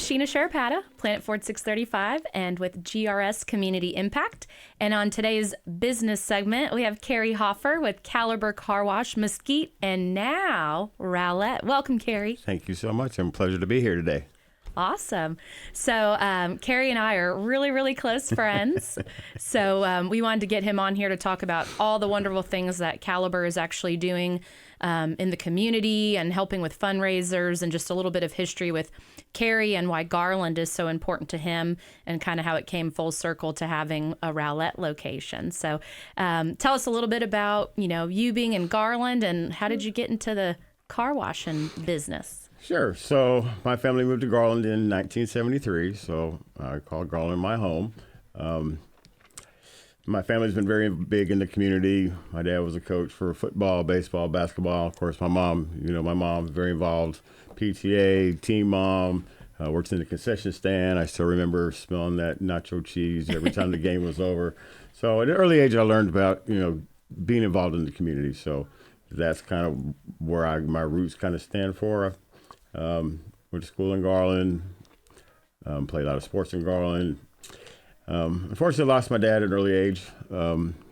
Sheena Sharapata, Planet Ford 635, and with GRS Community Impact. And on today's business segment, we have Kerry Hoffer with Caliber Car Wash, Mesquite, and now Rowlett. Welcome, Kerry. Thank you so much. I'm a pleasure to be here today. Awesome. So Kerry and I are really, really close friends. So we wanted to get him on here to talk about all the wonderful things that Caliber is actually doing in the community and helping with fundraisers, and just a little bit of history with Kerry and why Garland is so important to him, and kind of how it came full circle to having a Rowlett location. So tell us a little bit about, you being in Garland, and how did you get into the car washing business? Sure. So my family moved to Garland in 1973, so I call Garland my home. My family's been very big in the community. My dad was a coach for football, baseball, basketball. Of course, my mom, very involved. PTA, team mom, works in the concession stand. I still remember smelling that nacho cheese every time the game was over. So at an early age, I learned about, being involved in the community. So that's kind of where my roots kind of stand for. Went to school in Garland, played a lot of sports in Garland. Unfortunately, I lost my dad at an early age.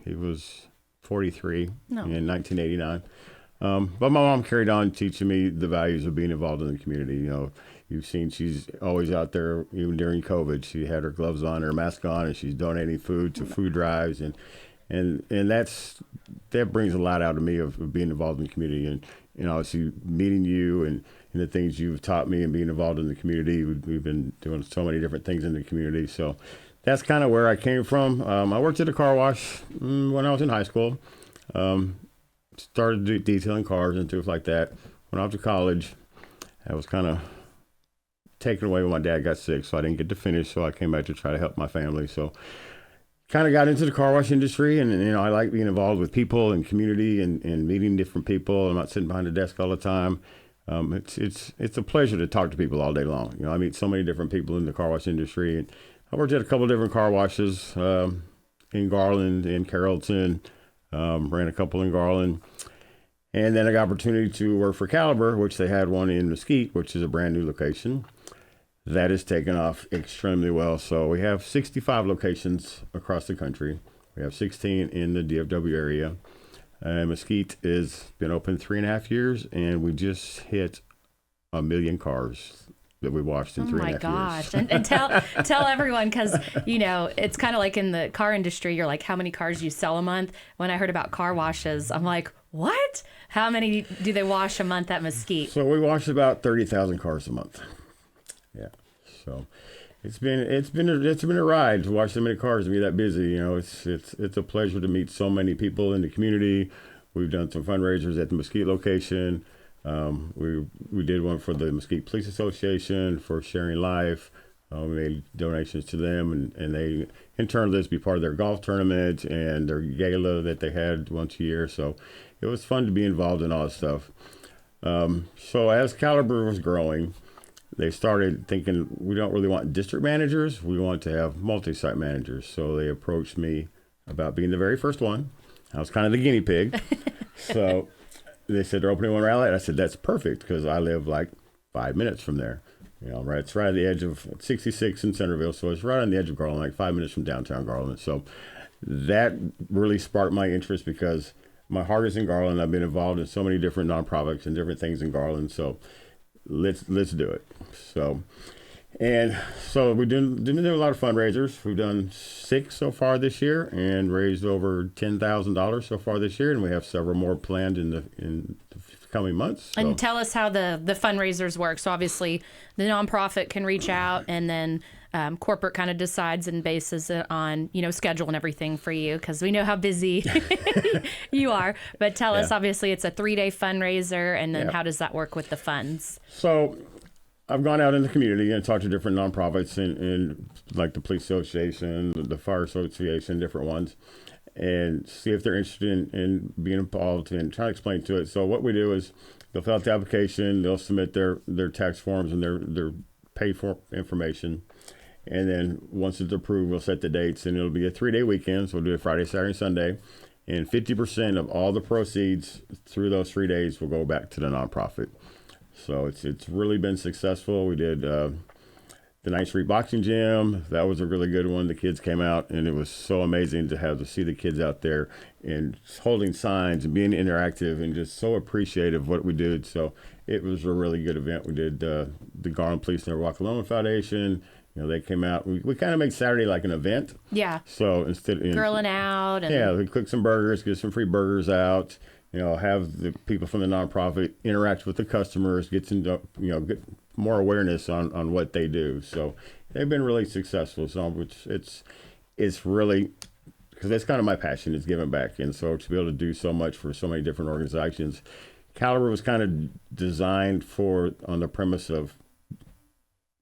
He was 43 in 1989. But my mom carried on teaching me the values of being involved in the community. You've seen she's always out there, even during COVID. She had her gloves on, her mask on, and she's donating food to food drives. And that brings a lot out of me of being involved in the community. And obviously meeting you and the things you've taught me and being involved in the community. We've been doing so many different things in the community. So that's kind of where I came from. I worked at a car wash when I was in high school. Started detailing cars and things like that. When I was to college, I was kind of taken away when my dad got sick, so I didn't get to finish. So I came back to try to help my family. So kind of got into the car wash industry, and I like being involved with people and community and meeting different people. I'm not sitting behind a desk all the time. It's a pleasure to talk to people all day long. I meet so many different people in the car wash industry, and I worked at a couple of different car washes in Garland and Carrollton. Ran a couple in Garland, and then I got opportunity to work for Caliber, which they had one in Mesquite, which is a brand new location. That has taken off extremely well. So we have 65 locations across the country. We have 16 in the DFW area. Mesquite has been open 3.5 years, and we just hit 1 million cars that we washed in 3.5 years. Oh my gosh. And tell everyone, because, it's kind of like in the car industry, you're like, how many cars you sell a month? When I heard about car washes, I'm like, what? How many do they wash a month at Mesquite? So we wash about 30,000 cars a month. Yeah. So it's been a ride to wash so many cars and be that busy. It's a pleasure to meet so many people in the community. We've done some fundraisers at the Mesquite location. We did one for the Mesquite Police Association for Sharing Life. We made donations to them, and they in turn let us be part of their golf tournament and their gala that they had once a year. So it was fun to be involved in all this stuff. So as Caliber was growing, they started thinking, we don't really want district managers. We want to have multi-site managers. So they approached me about being the very first one. I was kind of the guinea pig. So they said they're opening one in Rowlett. I said, that's perfect, because I live like 5 minutes from there. It's right at the edge of 66 in Centerville. So it's right on the edge of Garland, like 5 minutes from downtown Garland. So that really sparked my interest, because my heart is in Garland. I've been involved in so many different nonprofits and different things in Garland. So let's do it. So we've done a lot of fundraisers. We've done 6 so far this year and raised over $10,000 so far this year, and we have several more planned in the coming months. So. And tell us how the fundraisers work. So obviously the nonprofit can reach out, and then corporate kind of decides and bases it on, schedule and everything for you, because we know how busy you are. But tell us, obviously it's a 3-day fundraiser, and then how does that work with the funds? So I've gone out in the community and talked to different nonprofits and like the Police Association, the Fire Association, different ones, and see if they're interested in being involved and try to explain to it. So what we do is they'll fill out the application, they'll submit their tax forms and their pay for information. And then once it's approved, we'll set the dates, and it'll be a 3-day weekend. So we'll do it Friday, Saturday, Sunday. And 50% of all the proceeds through those 3 days will go back to the nonprofit. So it's really been successful. We did the 9th Street Boxing Gym, that was a really good one. The kids came out, and it was so amazing to see the kids out there and holding signs and being interactive and just so appreciative of what we did. So it was a really good event. We did the Garland Police Never Walk Alone Foundation. They came out. We kind of make Saturday like an event. Yeah. So instead of grilling out. And... Yeah, we cook some burgers, get some free burgers out. Have the people from the nonprofit interact with the customers, get more awareness on what they do. So they've been really successful. So it's really, because that's kind of my passion, is giving back. And so to be able to do so much for so many different organizations, Caliber was kind of designed on the premise of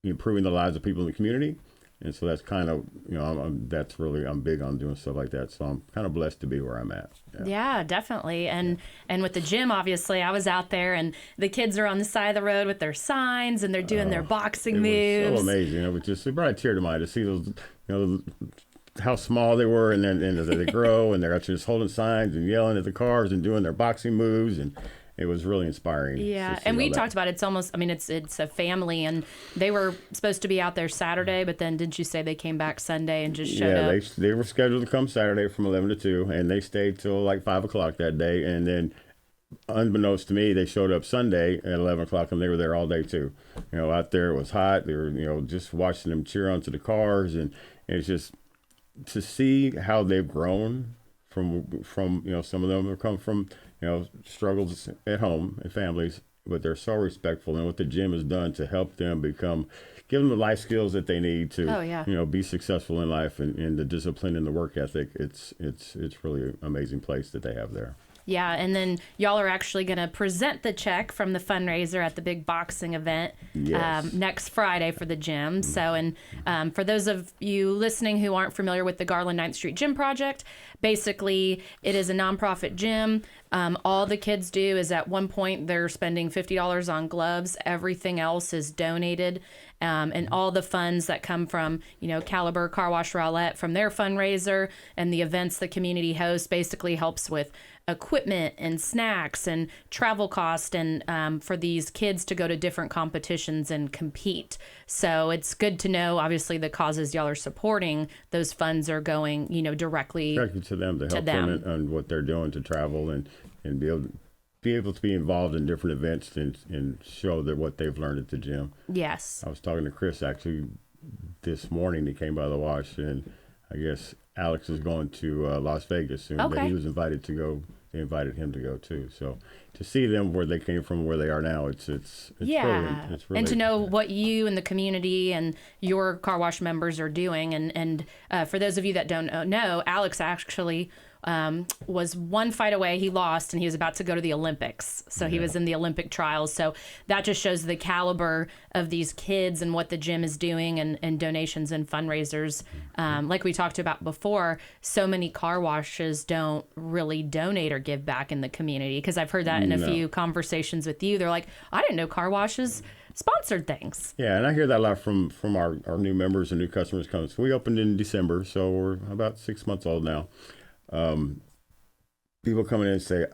improving the lives of people in the community. And so that's kind of, I'm big on doing stuff like that. So I'm kind of blessed to be where I'm at. Yeah, definitely. And with the gym, obviously, I was out there and the kids are on the side of the road with their signs and they're doing their boxing moves. It was so amazing. It brought a tear to my eye to see those, how small they were, and then as they grow, and they're actually just holding signs and yelling at the cars and doing their boxing moves, and it was really inspiring. Yeah, and we talked about it's almost, it's a family, and they were supposed to be out there Saturday, but then didn't you say they came back Sunday and just showed up? Yeah, they were scheduled to come Saturday from 11 to 2, and they stayed till like 5 o'clock that day, and then unbeknownst to me, they showed up Sunday at 11 o'clock, and they were there all day too. Out there it was hot. They were, just watching them cheer onto the cars, and it's just to see how they've grown from some of them have come from struggles at home and families, but they're so respectful, and what the gym has done to help them give them the life skills that they need to be successful in life, and the discipline and the work ethic. It's really an amazing place that they have there. Yeah, and then y'all are actually going to present the check from the fundraiser at the big boxing event next Friday for the gym. So, and for those of you listening who aren't familiar with the Garland 9th Street Gym Project, basically it is a nonprofit gym. All the kids do is at one point they're spending $50 on gloves. Everything else is donated. And all the funds that come from, Caliber, Car Wash, Rowlett, from their fundraiser and the events the community hosts basically helps with equipment and snacks and travel cost, and for these kids to go to different competitions and compete. So it's good to know, obviously, the causes y'all are supporting, those funds are going, directly to them to help them on what they're doing to travel and be able to be involved in different events and show that what they've learned at the gym. Yes. I was talking to Chris actually this morning. He came by the wash, and I guess Alex is going to Las Vegas soon. Okay. But he was invited to go. They invited him to go too. So to see them where they came from, where they are now, it's brilliant. It's really, and to know what you and the community and your car wash members are doing. And for those of you that don't know, Alex actually was one fight away. He lost, and he was about to go to the Olympics. So he was in the Olympic trials. So that just shows the caliber of these kids and what the gym is doing, and donations and fundraisers. Like we talked about before, so many car washes don't really donate or give back in the community, because I've heard that in a few conversations with you. They're like, I didn't know car washes sponsored things. Yeah, and I hear that a lot from our new members and new customers coming. So we opened in December, so we're about 6 months old now. People coming in and say,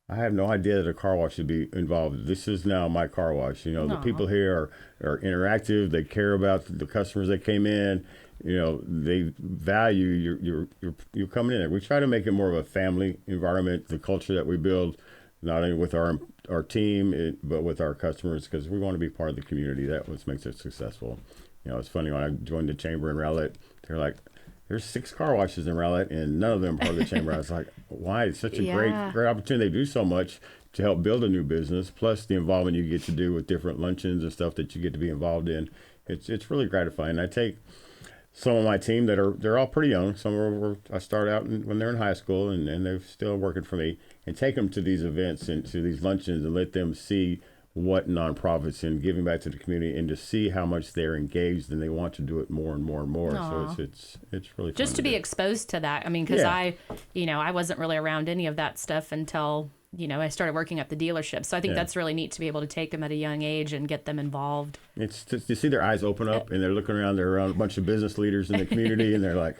I have no idea that a car wash should be involved. This is now my car wash. The people here are interactive. They care about the customers that came in. They value you're coming in there. We try to make it more of a family environment, the culture that we build, not only with our team, but with our customers, because we want to be part of the community. That's what makes it successful. It's funny, when I joined the chamber in Rowlett, they're like, there's 6 car washes in Rowlett, and none of them are part of the chamber. I was like, why? It's such a great opportunity. They do so much to help build a new business, plus the involvement you get to do with different luncheons and stuff that you get to be involved in. It's really gratifying. I take some of my team they're all pretty young. Some I start out when they're in high school, and they're still working for me, and take them to these events and to these luncheons and let them see what nonprofits and giving back to the community, and to see how much they're engaged and they want to do it more and more and more. Aww. So it's really fun just to be do. Exposed to that. I mean, because I wasn't really around any of that stuff until I started working at the dealership. So I think that's really neat to be able to take them at a young age and get them involved. It's to see their eyes open up, and they're looking around. They're around a bunch of business leaders in the community, and they're like,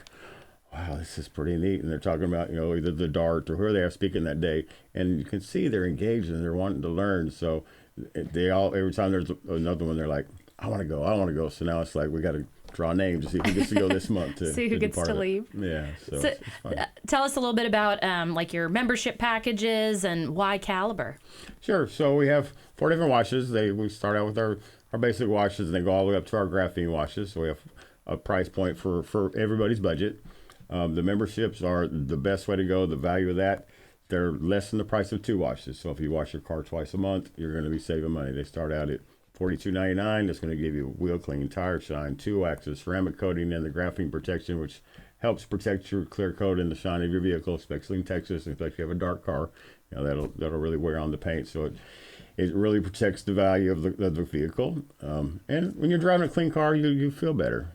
wow, this is pretty neat. And they're talking about, either the DART or whoever they are speaking that day. And you can see they're engaged and they're wanting to learn. So they all, every time there's another one, they're like, I want to go. So now it's like we got to draw names to see who gets to go this month. See who gets to leave. Yeah. So it's fun. Tell us a little bit about like your membership packages and why Caliber. Sure. So we have 4 different washes. We start out with our basic washes, and they go all the way up to our graphene washes. So we have a price point for everybody's budget. The memberships are the best way to go. The value of that, they're less than the price of 2 washes. So if you wash your car twice a month, you're going to be saving money. They start out at $42.99. That's going to give you wheel clean, tire shine, 2 waxes, ceramic coating, and the graphene protection, which helps protect your clear coat and the shine of your vehicle, especially in Texas. Especially if you have a dark car, that'll really wear on the paint. So it really protects the value of the vehicle. And when you're driving a clean car, you feel better.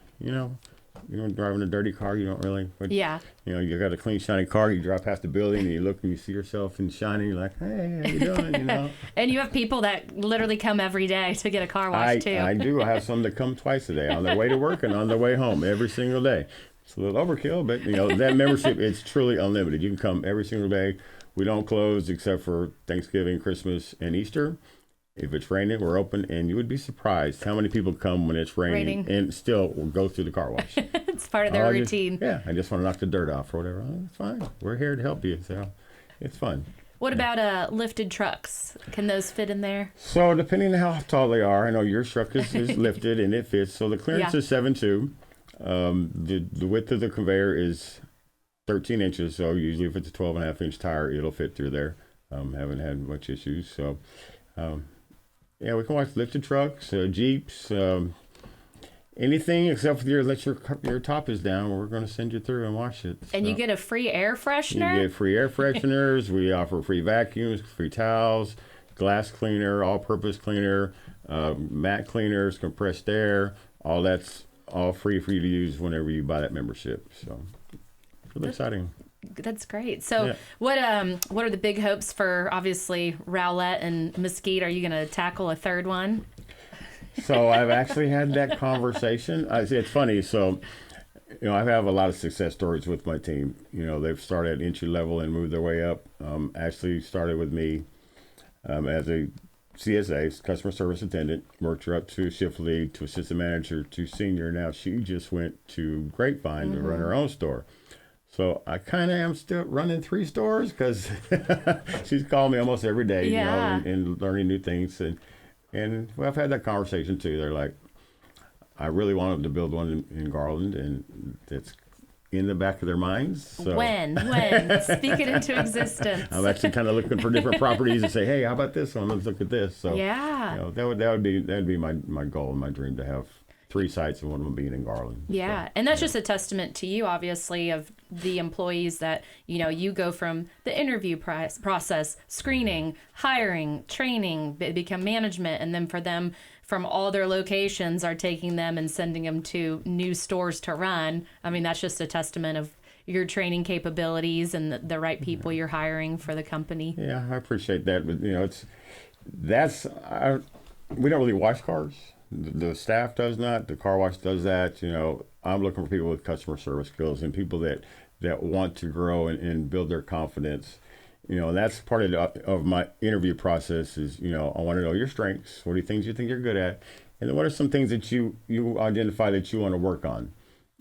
Driving a dirty car, you don't really. Yeah. You got a clean, shiny car. You drive past the building and you look and you see yourself in shiny. You're like, hey, how you doing? And you have people that literally come every day to get a car wash too. I do. I have some that come twice a day on their way to work and on their way home every single day. It's a little overkill, but that membership, it's truly unlimited. You can come every single day. We don't close except for Thanksgiving, Christmas, and Easter. If it's raining, we're open, and you would be surprised how many people come when it's raining. And still will go through the car wash. It's part of their routine. I just want to knock the dirt off or whatever. It's fine. We're here to help you, so it's fun. What about lifted trucks? Can those fit in there? So depending on how tall they are, I know your truck is lifted and it fits. So the clearance is 7.2. The width of the conveyor is 13 inches. So usually if it's a 12.5-inch tire, it'll fit through there. Haven't had much issues. So. We can wash lifted trucks, Jeeps, anything except for your top is down. We're going to send you through and wash it. And you get a free air freshener? You get free air fresheners. We offer free vacuums, free towels, glass cleaner, all-purpose cleaner, mat cleaners, compressed air. All that's all free for you to use whenever you buy that membership. So it's really exciting. That's great. So what are the big hopes for, obviously, Rowlett and Mesquite? Are you going to tackle a third one? So I've actually had that conversation. It's funny. So, I have a lot of success stories with my team. They've started at entry level and moved their way up. Actually started with me as a CSA, customer service attendant, worked her up to shift lead, to assistant manager, to senior. Now she just went to Grapevine to run her own store. So I kind of am still running 3 stores because she's calling me almost every day, and learning new things. And I've had that conversation too. They're like, I really wanted to build one in Garland, and it's in the back of their minds. So. When? Speak it into existence. I'm actually kind of looking for different properties and say, hey, how about this one? Let's look at this. So that would be my goal and my dream, to have 3 sites and one of them being in Garland. Yeah. So, and that's just a testament to you, obviously, of the employees that, you go from the interview process, screening, hiring, training, become management, and then for them from all their locations are taking them and sending them to new stores to run. I mean, that's just a testament of your training capabilities and the right people you're hiring for the company. Yeah, I appreciate that. But, we don't really wash cars. The staff does not. The car wash does that. I'm looking for people with customer service skills and people that want to grow and build their confidence. And that's part of my interview process is, I want to know your strengths. What are things you think you're good at? And then what are some things that you identify that you want to work on?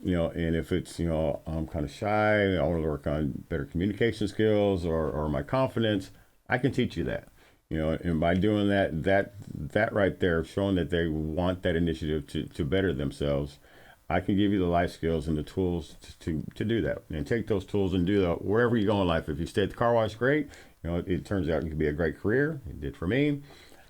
And if it's, I'm kind of shy, I want to work on better communication skills or my confidence, I can teach you that. And by doing that right there, showing that they want that initiative to better themselves, I can give you the life skills and the tools to do that. And take those tools and do that wherever you go in life. If you stay at the car wash, great. It turns out it can be a great career. It did for me.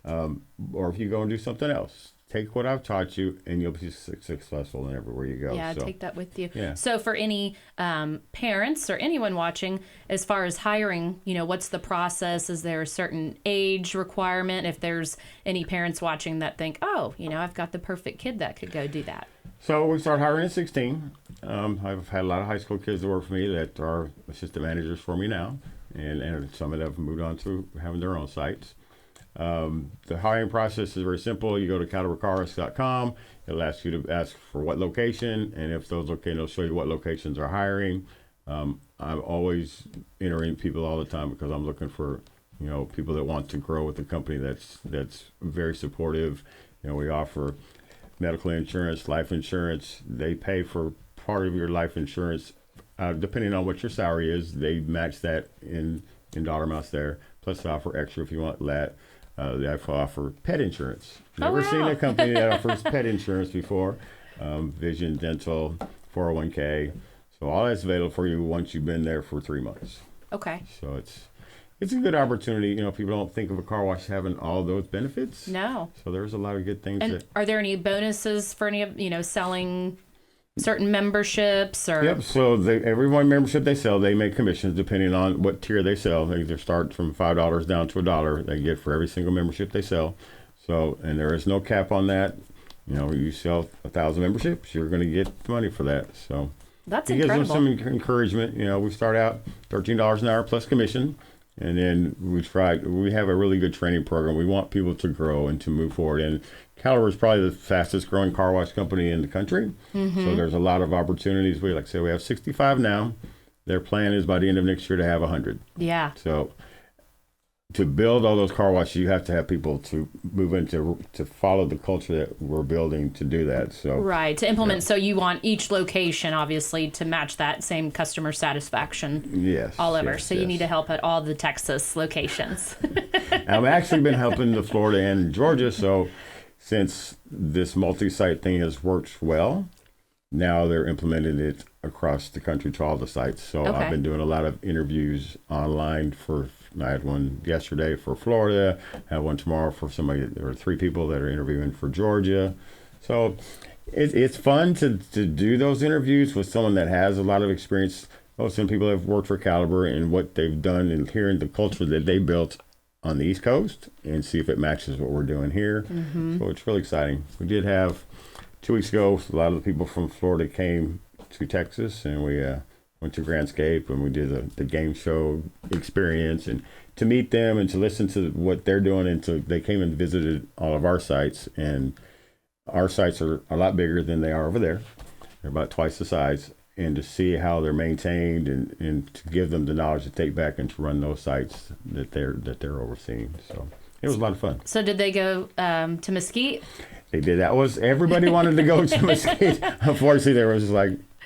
Or if you go and do something else, take what I've taught you and you'll be successful in everywhere you go. Yeah, take that with you. Yeah. So for any parents or anyone watching, as far as hiring, what's the process? Is there a certain age requirement? If there's any parents watching that think, I've got the perfect kid that could go do that. So we start hiring at 16. I've had a lot of high school kids that work for me that are assistant managers for me now. And some of them have moved on to having their own sites. The hiring process is very simple. You go to calibercars.com. It'll ask you to ask for what location, and if those locations, it'll show you what locations are hiring. I'm always entering people all the time because I'm looking for, people that want to grow with the company that's very supportive. We offer medical insurance, life insurance. They pay for part of your life insurance, depending on what your salary is. They match that in dollar amounts there. Plus, they offer extra if you want that. They offer pet insurance. Never seen a company that offers pet insurance before. Vision, dental, 401k. So all that's available for you once you've been there for 3 months. Okay. So it's a good opportunity. People don't think of a car wash having all those benefits. No. So there's a lot of good things. And are there any bonuses for any of, selling certain memberships or? Yep. So every one membership they sell, they make commissions depending on what tier they sell. They either start from $5 down to $1 they get for every single membership they sell. So, and there is no cap on that. You sell 1,000 memberships, you're going to get money for that. So that's it incredible. gives them some encouragement. We start out $13 an hour plus commission. And then we have a really good training program. We want people to grow and to move forward. And KHoffer is probably the fastest growing car wash company in the country. Mm-hmm. So there's a lot of opportunities. We have 65 now. Their plan is by the end of next year to have 100. Yeah. So to build all those car washes, you have to have people to move into to follow the culture that we're building to do that. So right, to implement. Yeah. So you want each location, obviously, to match that same customer satisfaction. Yes. All over. Yes, so you need to help at all the Texas locations. I've actually been helping the Florida and Georgia. So since this multi-site thing has worked well, now they're implementing it across the country to all the sites. So okay. I've been doing a lot of interviews online I had one yesterday for Florida. I have one tomorrow for somebody. There are 3 people that are interviewing for Georgia. So it's fun to do those interviews with someone that has a lot of experience. Some people have worked for KHoffer and what they've done and hearing the culture that they built on the East Coast and see if it matches what we're doing here. Mm-hmm. So it's really exciting. We did have 2 weeks ago, a lot of the people from Florida came to Texas and we went to Grandscape and we did the game show experience and to meet them and to listen to what they're doing. And they came and visited all of our sites, and our sites are a lot bigger than they are over there. They're about twice the size. And to see how they're maintained and to give them the knowledge to take back and to run those sites that they're overseeing. So it was a lot of fun. So did they go to Mesquite? They did. Everybody wanted to go to Mesquite. Unfortunately, there was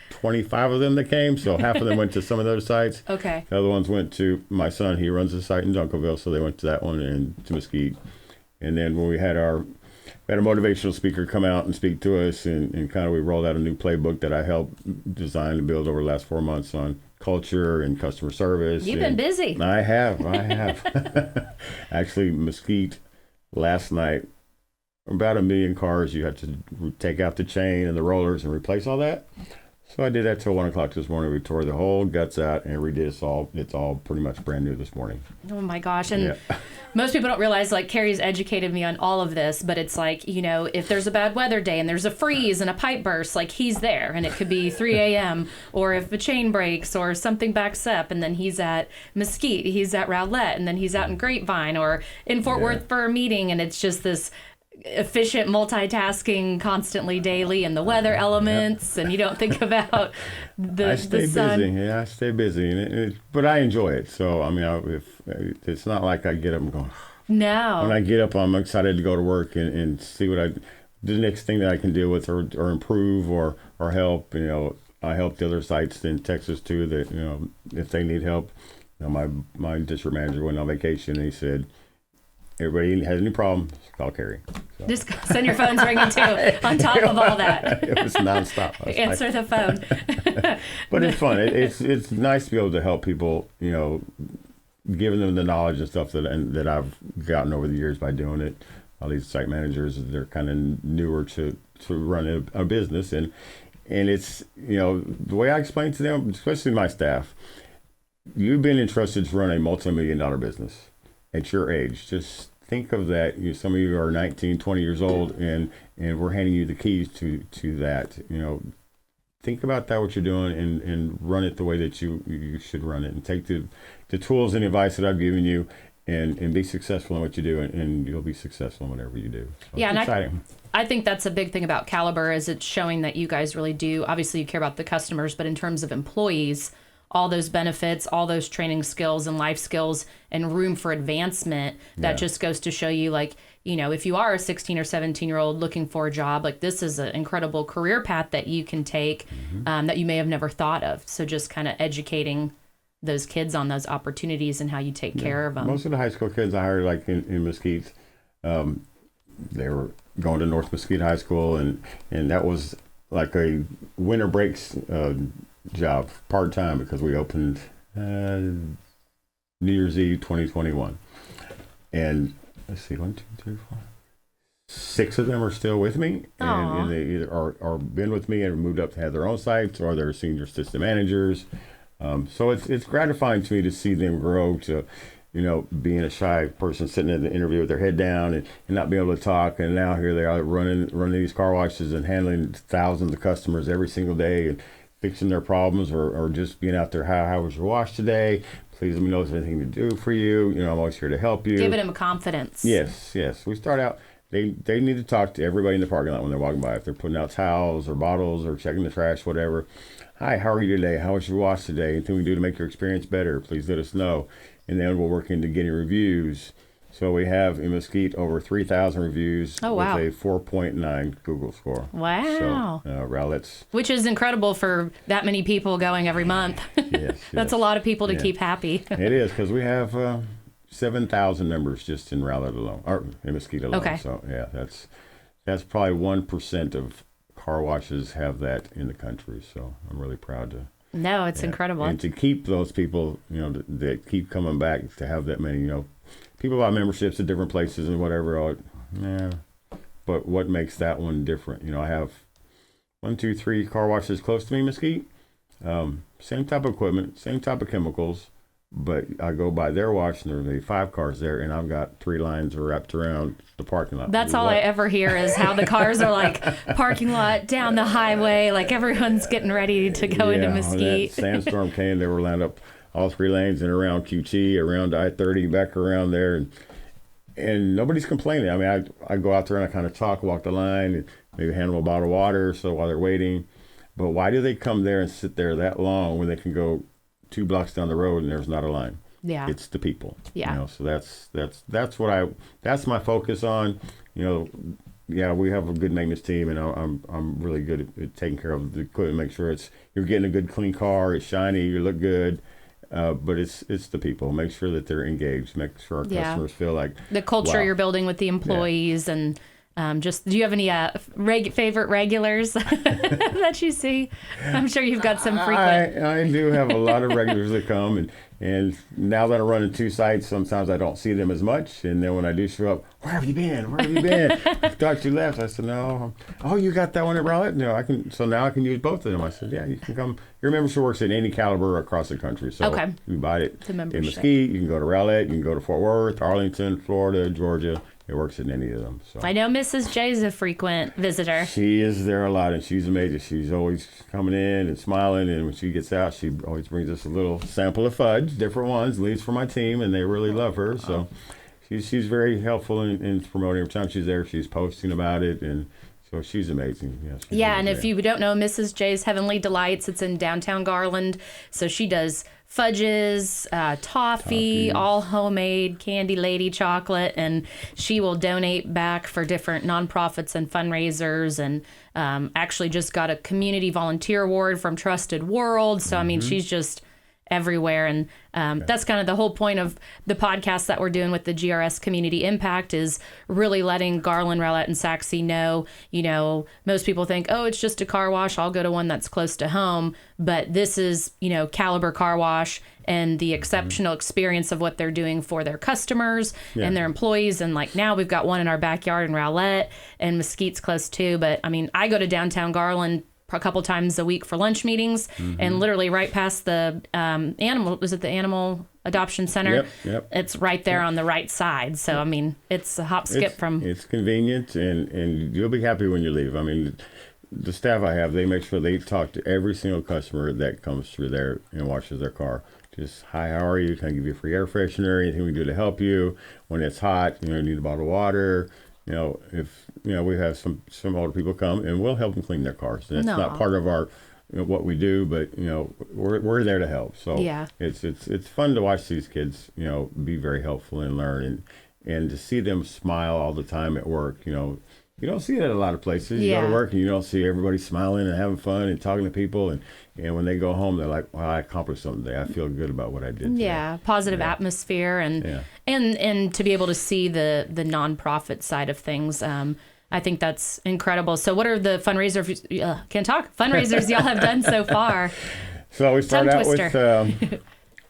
25 of them that came, so half of them went to some of those sites. Okay. The other ones went to my son. He runs a site in Duncanville, so they went to that one and to Mesquite. And then when we had a motivational speaker come out and speak to us, and kind of we rolled out a new playbook that I helped design and build over the last 4 months on culture and customer service. You've been busy. I have. Actually, Mesquite last night, about 1 million cars. You had to take out the chain and the rollers and replace all that. So I did that till 1 o'clock this morning. We tore the whole guts out and redid it all. It's all pretty much brand new this morning. Oh my gosh. And most people don't realize, Kerry's educated me on all of this, but it's if there's a bad weather day and there's a freeze and a pipe burst, he's there, and it could be 3 a.m. or if a chain breaks or something backs up, and then he's at Mesquite, he's at Rowlett, and then he's out in Grapevine or in Fort Worth for a meeting, and it's just this efficient multitasking constantly daily, and the weather elements, and you don't think about the sun. Busy. Yeah, I stay busy, but I enjoy it. So if it's not like I get up and go. No. When I get up, I'm excited to go to work and see what the next thing that I can deal with or improve or help. I help the other sites in Texas too. That if they need help. My district manager went on vacation and he said, everybody has any problem, call Kerry. So. Just send your phones ringing too, on top of all that. It was nonstop. Answer the phone. But it's fun. It's nice to be able to help people, giving them the knowledge and stuff that I've gotten over the years by doing it. All these site managers, they're kind of newer to run a business. And it's, the way I explain to them, especially my staff, you've been entrusted to run a multi-million-dollar business. At your age, just think of that. Some of you are 19, 20 years old, and we're handing you the keys to that. Think about that, what you're doing, and run it the way that you should run it, and take the tools and advice that I've given you, and be successful in what you do, and you'll be successful in whatever you do. So yeah, it's exciting. I think that's a big thing about KHoffer, is it's showing that you guys really do. Obviously, you care about the customers, but in terms of employees, all those benefits, all those training skills and life skills and room for advancement. That just goes to show you, like, you know, if you are a 16 or 17-year-old looking for a job, like, this is an incredible career path that you can take that you may have never thought of. So just kind of educating those kids on those opportunities and how you take care of them. Most of the high school kids I hired, like in Mesquite, they were going to North Mesquite High School, and that was like a winter breaks job, part-time, because we opened New Year's Eve 2021. And let's see, 1, 2, 3, 4. 6 of them are still with me, and they either are been with me and moved up to have their own sites, or they're senior assistant managers. So it's gratifying to me to see them grow to, you know, being a shy person sitting in the interview with their head down and not being able to talk. And now here they are running these car washes and handling thousands of customers every single day and fixing their problems, or just being out there. How was your wash today? Please let me know if there's anything to do for you. You know, I'm always here to help you. Giving them confidence. Yes. We start out, they need to talk to everybody in the parking lot when they're walking by. If they're putting out towels or bottles or checking the trash, whatever. Hi, how are you today? How was your wash today? Anything we can do to make your experience better? Please let us know. And then we'll work into getting reviews. So we have in Mesquite over 3,000 reviews with a 4.9 Google score. Wow. So Rowlett's. Which is incredible for that many people going every month. Yes. That's a lot of people to keep happy. It is, because we have 7,000 members just in Rowlett alone, or in Mesquite alone. Okay. So yeah, that's probably 1% of car washes have that in the country. So I'm really proud to. No, it's incredible. And to keep those people, you know, that keep coming back, to have that many, you know, people buy memberships at different places and whatever. But what makes that one different? You know, I have 1, 2, 3 car washes close to me, Mesquite. Same type of equipment, same type of chemicals, but I go by their wash and there's maybe 5 cars there, and I've got 3 lines wrapped around the parking lot. That's all I ever hear, is how the cars are like parking lot down the highway, like everyone's getting ready to go into Mesquite. When that sandstorm came, they were lined up all 3 lanes and around QT, around I-30, back around there, and nobody's complaining. I mean, I go out there and I kind of talk, walk the line, and maybe hand them a bottle of water so while they're waiting. But why do they come there and sit there that long when they can go 2 blocks down the road and there's not a line? Yeah, it's the people. Yeah, you know, so that's my focus on. You know, yeah, we have a good maintenance team, and I'm really good at taking care of the equipment, make sure you're getting a good clean car, it's shiny, you look good. But it's the people. Make sure that they're engaged. Make sure our customers feel like the culture you're building with the employees, and just, do you have any favorite regulars that you see? I'm sure you've got some frequent. I do have a lot of regulars that come, and now that I run in 2 sites, sometimes I don't see them as much. And then when I do show up, where have you been? I thought you left. I said, no. Oh, you got that one at Rowlett? No, I can. So now I can use both of them. I said, yeah, you can come. Your membership works at any caliber across the country. So you buy it in Mesquite, you can go to Rowlett, you can go to Fort Worth, Arlington, Florida, Georgia. It works in any of them. So I know Mrs. J's a frequent visitor. She is there a lot, and she's amazing. She's always coming in and smiling, and when she gets out, she always brings us a little sample of fudge, different ones, leaves for my team, and they really love her. So she's very helpful in promoting. Every time she's there, she's posting about it, and so she's amazing. Yeah, and if you don't know Mrs. J's Heavenly Delights, it's in downtown Garland. So she does fudges, toffee, all homemade, Candy Lady chocolate, and she will donate back for different nonprofits and fundraisers, and actually just got a community volunteer award from Trusted World. So, I mean, she's just everywhere. And that's kind of the whole point of the podcast that we're doing with the GRS Community Impact, is really letting Garland, Rowlett, and Sachse know, you know, most people think, oh, it's just a car wash, I'll go to one that's close to home. But this is, you know, caliber car wash, and the exceptional experience of what they're doing for their customers and their employees. And like, now we've got one in our backyard in Rowlett, and Mesquite's close too. But I mean, I go to downtown Garland a couple times a week for lunch meetings, and literally right past the animal adoption center. Yep. It's right there on the right side. So I mean, it's a hop skip from. It's convenient, and you'll be happy when you leave. I mean, the staff I have, they make sure they talk to every single customer that comes through there and washes their car. Just, hi, how are you? Can I give you a free air freshener? Anything we can do to help you when it's hot? You know, you need a bottle of water. You know, if, you know, we have some older people come, and we'll help them clean their cars. And it's not part of our what we do, but we're there to help. So Yeah. it's fun to watch these kids, be very helpful and learn, and to see them smile all the time at work. You don't see that a lot of places. You go to work and you don't see everybody smiling and having fun and talking to people. And when they go home, they're like, well, I accomplished something today. I feel good about what I did today. Yeah, positive atmosphere and to be able to see the nonprofit side of things. I think that's incredible. So what are the fundraisers y'all have done so far? So we started out with,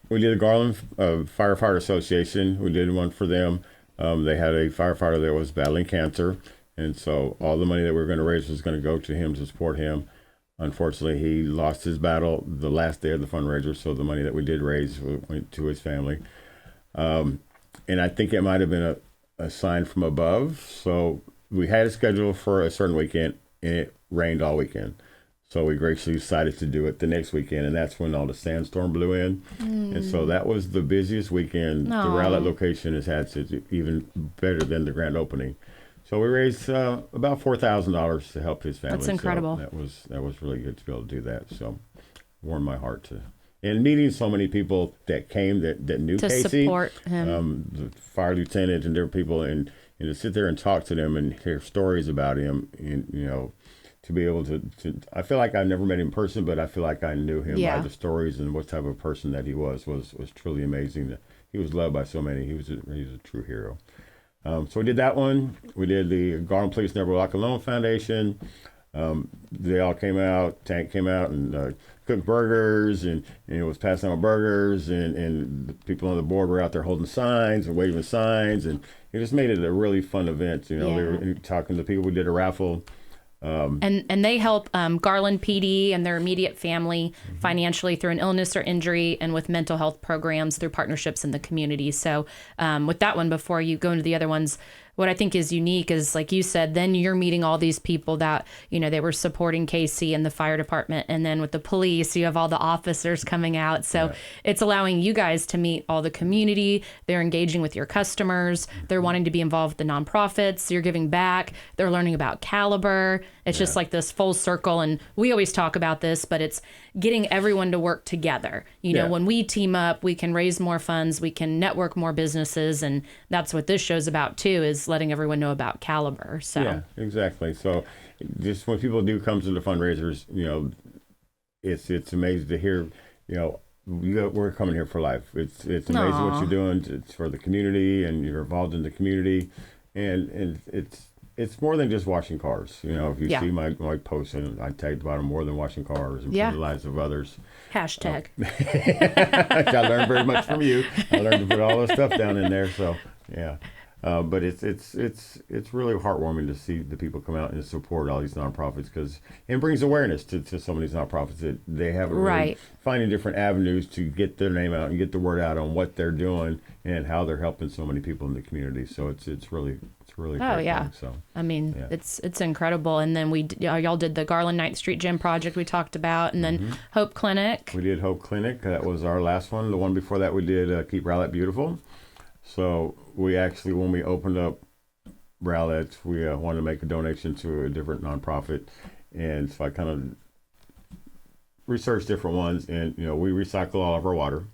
we did the Garland Firefighter Association. We did one for them. They had a firefighter that was battling cancer. And so all the money that we were going to raise was going to go to him to support him. Unfortunately, he lost his battle the last day of the fundraiser, so the money that we did raise went to his family. And I think it might have been a sign from above. So we had a schedule for a certain weekend, and it rained all weekend. So we graciously decided to do it the next weekend, and that's when all the sandstorm blew in. And so that was the busiest weekend the Rowlett location has had since, even better than the grand opening. So we raised about $4,000 to help his family. That's incredible. So that was really good to be able to do that. So warmed my heart and meeting so many people that came that knew to Casey, support him, the fire lieutenant and different people, and to sit there and talk to them and hear stories about him, and to be able to I feel like I never met him in person, but I feel like I knew him by the stories and what type of person that he was truly amazing. He was loved by so many. He was a true hero. So we did that one. We did the Garland Police Never Walk Alone Foundation. They all came out. Tank came out and cooked burgers, and it was passing out burgers, and the people on the board were out there holding signs and waving signs, and it just made it a really fun event. They were talking to people. We did a raffle. And they help Garland PD and their immediate family financially through an illness or injury, and with mental health programs through partnerships in the community. So with that one, before you go into the other ones, what I think is unique is, like you said, then you're meeting all these people that, they were supporting Casey and the fire department. And then with the police, you have all the officers coming out. So it's allowing you guys to meet all the community. They're engaging with your customers. They're wanting to be involved with the nonprofits. You're giving back. They're learning about Caliber. It's just like this full circle. And we always talk about this, but it's getting everyone to work together. When we team up, we can raise more funds. We can network more businesses. And that's what this show's about, too, is letting everyone know about Caliber. So yeah, exactly. So just when people do come to the fundraisers, it's amazing to hear, we're coming here for life. It's amazing what you're doing. It's for the community, and you're involved in the community, and it's more than just washing cars. If you see my posts, and I tagged about them, more than washing cars and for the lives of others. Hashtag. I learned very much from you. I learned to put all this stuff down in there. So yeah. But it's really heartwarming to see the people come out and support all these nonprofits, because it brings awareness to some of these nonprofits that they have really finding different avenues to get their name out and get the word out on what they're doing and how they're helping so many people in the community. So it's really thing. So I mean, it's incredible. And then y'all did the Garland 9th Street Gym project we talked about, and then Hope Clinic. We did Hope Clinic. That was our last one. The one before that we did Keep Rowlett Beautiful. So we actually, when we opened up Rowlett, we wanted to make a donation to a different nonprofit. And so I kind of researched different ones, and, we recycle all of our water.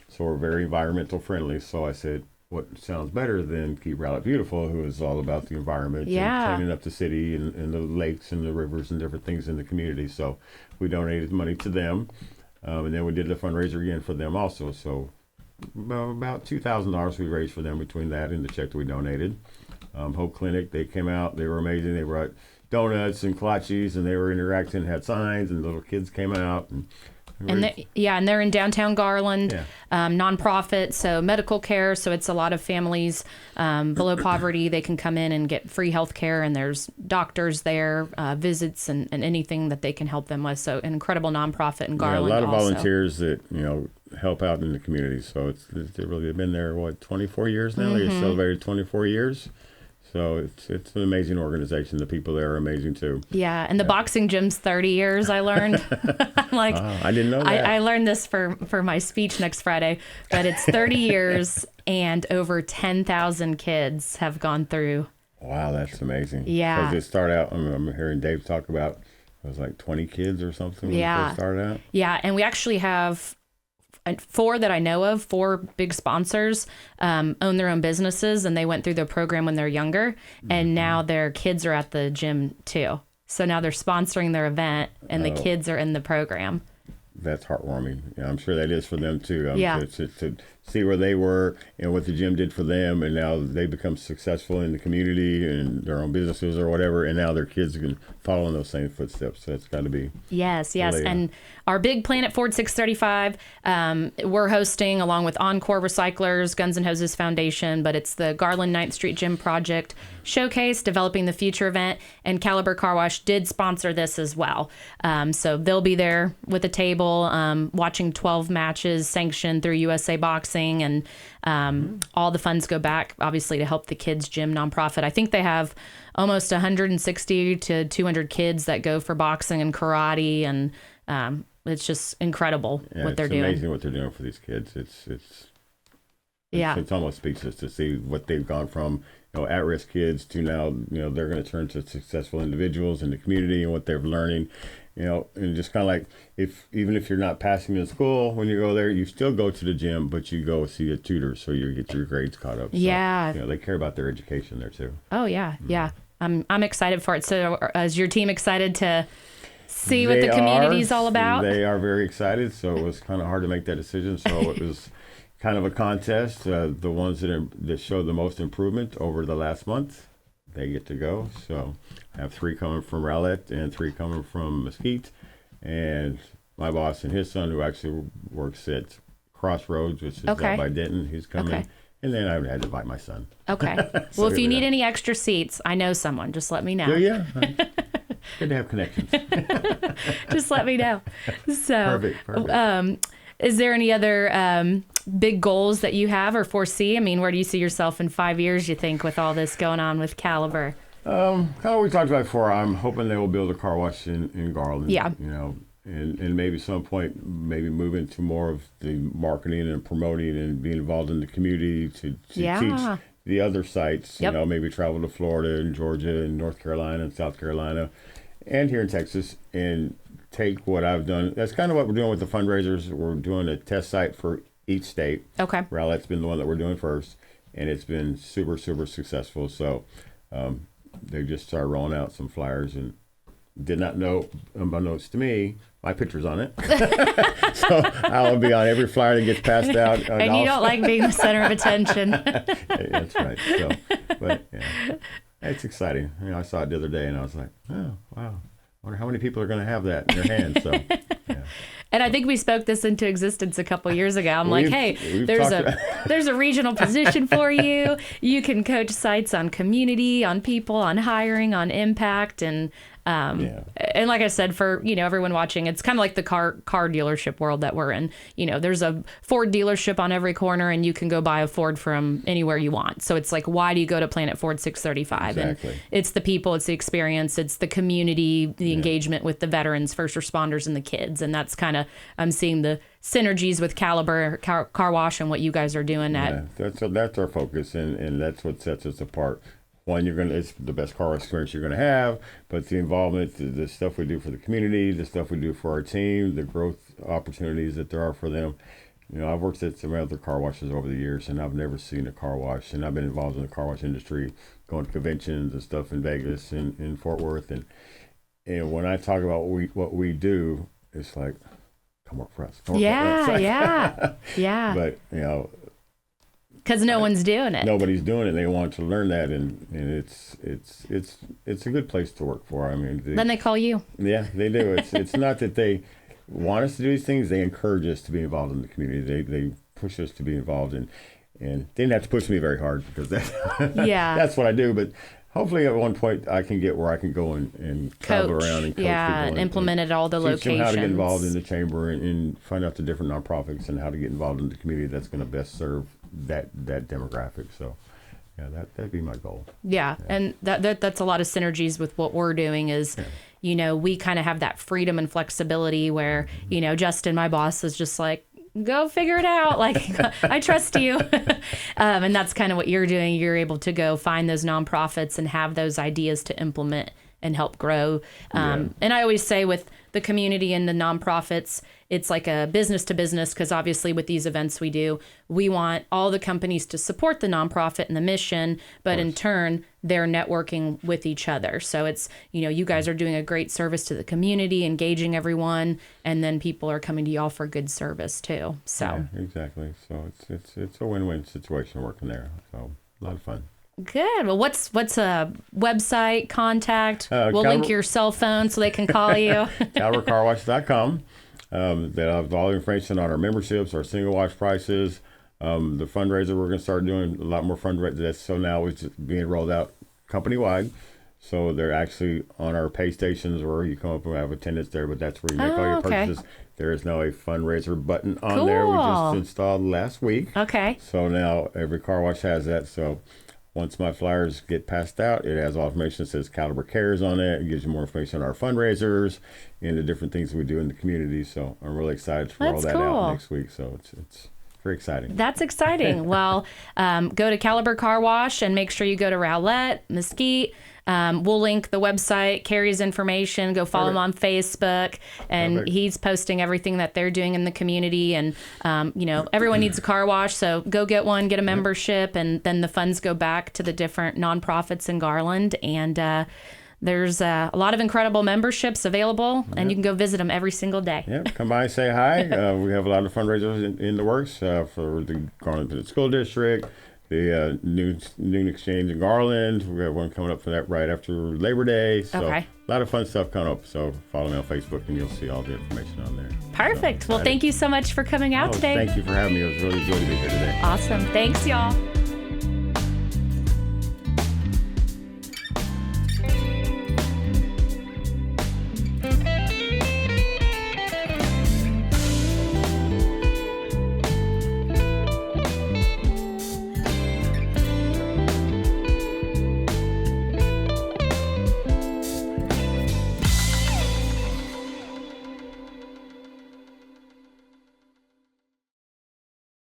So we're very environmental friendly. So I said, what sounds better than Keep Rowlett Beautiful, who is all about the environment and cleaning up the city and the lakes and the rivers and different things in the community. So we donated money to them. And then we did the fundraiser again for them also. So about $2,000 we raised for them between that and the check that we donated. Hope Clinic, they came out, they were amazing. They brought donuts and kolaches, and they were interacting, had signs, and little kids came out. And they're in downtown Garland, nonprofit, so medical care. So it's a lot of families below poverty. They can come in and get free health care, and there's doctors there, visits, and anything that they can help them with. So an incredible nonprofit in Garland. A lot of volunteers that help out in the community. So they've been there 24 years now. They celebrated 24 years. So it's an amazing organization. The people there are amazing too. Yeah, and the boxing gym's 30 years, I learned. I didn't know that. I learned this for my speech next Friday, but it's 30 years and over 10,000 kids have gone through. Wow, that's amazing. Yeah. Because it started out, I'm hearing Dave talk about it was like 20 kids or something when we Yeah. first started out. Yeah, and we actually have 4 that I know of, 4 big sponsors, own their own businesses, and they went through the program when they're younger, and now their kids are at the gym too. So now they're sponsoring their event, and the kids are in the program. That's heartwarming. Yeah, I'm sure that is for them too. Yeah. To see where they were and what the gym did for them, and now they become successful in the community and their own businesses or whatever, and now their kids can follow in those same footsteps. So it's got to be. Yes. really, And our big Planet Ford 635, we're hosting along with Encore Recyclers, Guns and Hoses Foundation, but it's the Garland 9th Street Gym Project Showcase, Developing the Future event, and Caliber Car Wash did sponsor this as well. So they'll be there with a table, watching 12 matches sanctioned through USA Boxing, and all the funds go back, obviously, to help the kids' gym nonprofit. I think they have almost 160 to 200 kids that go for boxing and karate, and it's just incredible what they're doing. It's amazing what they're doing for these kids. It's almost speechless to see what they've gone from, at-risk kids to now, they're going to turn to successful individuals in the community and what they're learning, and just kind of like, even if you're not passing in school, when you go there, you still go to the gym, but you go see a tutor so you get your grades caught up. Yeah. So, they care about their education there too. Oh, yeah. Yeah. I'm excited for it. So is your team excited to see what the community's all about? They are very excited. So it was kind of hard to make that decision. So it was kind of a contest. The ones that showed the most improvement over the last month, they get to go. So I have 3 coming from Rowlett and 3 coming from Mesquite. And my boss and his son, who actually works at Crossroads, which is out by Denton, he's coming. Okay. And then I had to invite my son. Okay. Well, if you need any extra seats, I know someone. Just let me know. Yeah. Good to have connections. Just let me know. So, Perfect. Is there any other big goals that you have or foresee? I mean, where do you see yourself in 5 years, you think, with all this going on with Caliber? Kind of what we talked about before. I'm hoping they will build a car wash in Garland. Yeah. And maybe some point, maybe move into more of the marketing and promoting and being involved in the community to teach the other sites. Yep. Maybe travel to Florida and Georgia and North Carolina and South Carolina and here in Texas and take what I've done. That's kind of what we're doing with the fundraisers. We're doing a test site for each state. Okay. Rowlett's been the one that we're doing first, and it's been super, super successful. So they just started rolling out some flyers and did not know, unbeknownst to me, my picture's on it. So I'll be on every flyer that gets passed out. And you don't like being the center of attention. That's right. So, but yeah, it's exciting. I saw it the other day and I was like, oh, wow. I wonder how many people are going to have that in their hands. So, yeah. And I think we spoke this into existence a couple years ago. I'm like, hey, there's a regional position for you. You can coach sites on community, on people, on hiring, on impact, and like I said, for everyone watching, it's kind of like the car dealership world that we're in. There's a Ford dealership on every corner, and you can go buy a Ford from anywhere you want. So it's like, why do you go to Planet Ford 635? Exactly. And it's the people, it's the experience, it's the community, the engagement with the veterans, first responders, and the kids, and that's kind of I'm seeing the synergies with Caliber Car Wash and what you guys are doing. That's our focus, and that's what sets us apart. One, it's the best car experience you're going to have, but the involvement, the stuff we do for the community, the stuff we do for our team, the growth opportunities that there are for them. I've worked at some other car washes over the years, and I've never seen a car wash, and I've been involved in the car wash industry, going to conventions and stuff in Vegas and in Fort Worth, and when I talk about what we do, it's like, come work for us. Yeah. But because no one's doing it. Nobody's doing it. They want to learn that, and it's a good place to work for. I mean, then they call you. Yeah, they do. It's not that they want us to do these things. They encourage us to be involved in the community. They push us to be involved in, and they didn't have to push me very hard because that's what I do. But hopefully, at one point, I can get where I can go and travel around and coach people and implement it all the teach locations. Them how to get involved in the chamber and find out the different nonprofits and how to get involved in the community that's going to best serve that demographic. So, yeah, that'd be my goal. Yeah, and that's a lot of synergies with what we're doing. Is we kind of have that freedom and flexibility where Justin, my boss, is just like, go figure it out. Like, I trust you. And that's kind of what you're doing. You're able to go find those nonprofits and have those ideas to implement and help grow. And I always say with the community and the nonprofits, it's like a business to business, because obviously with these events we do, we want all the companies to support the nonprofit and the mission, but in turn, they're networking with each other. So it's, you guys are doing a great service to the community, engaging everyone, and then people are coming to y'all for good service too. So exactly. So it's a win-win situation working there. So a lot of fun. Good. Well, what's a website contact? We'll link your cell phone so they can call you. KHofferCarWash.com. That has all the information on our memberships, our single wash prices, the fundraiser. We're going to start doing a lot more fundraisers. So now it's just being rolled out company wide. So they're actually on our pay stations where you come up and have attendance there, but that's where you make all your purchases. There is now a fundraiser button on there. We just installed last week. Okay. So now every car wash has that. So once my flyers get passed out, it has all information that says Caliber Cares on it. It gives you more information on our fundraisers and the different things that we do in the community. So I'm really excited to roll that out next week. So it's very exciting. That's exciting. Well, go to Caliber Car Wash and make sure you go to Rowlett, Mesquite. We'll link the website, Kerry's information. Go follow him on Facebook, and he's posting everything that they're doing in the community. And everyone needs a car wash, so go get one, get a membership, and then the funds go back to the different nonprofits in Garland. And there's a lot of incredible memberships available, and you can go visit them every single day. Yep, come by and say hi. We have a lot of fundraisers in the works for the Garland School District. The Noon Exchange in Garland. We have one coming up for that right after Labor Day. So a lot of fun stuff coming up. So follow me on Facebook and you'll see all the information on there. Perfect. Well, thank you so much for coming out today. Thank you for having me. It was really good to be here today. Awesome. Thanks, y'all.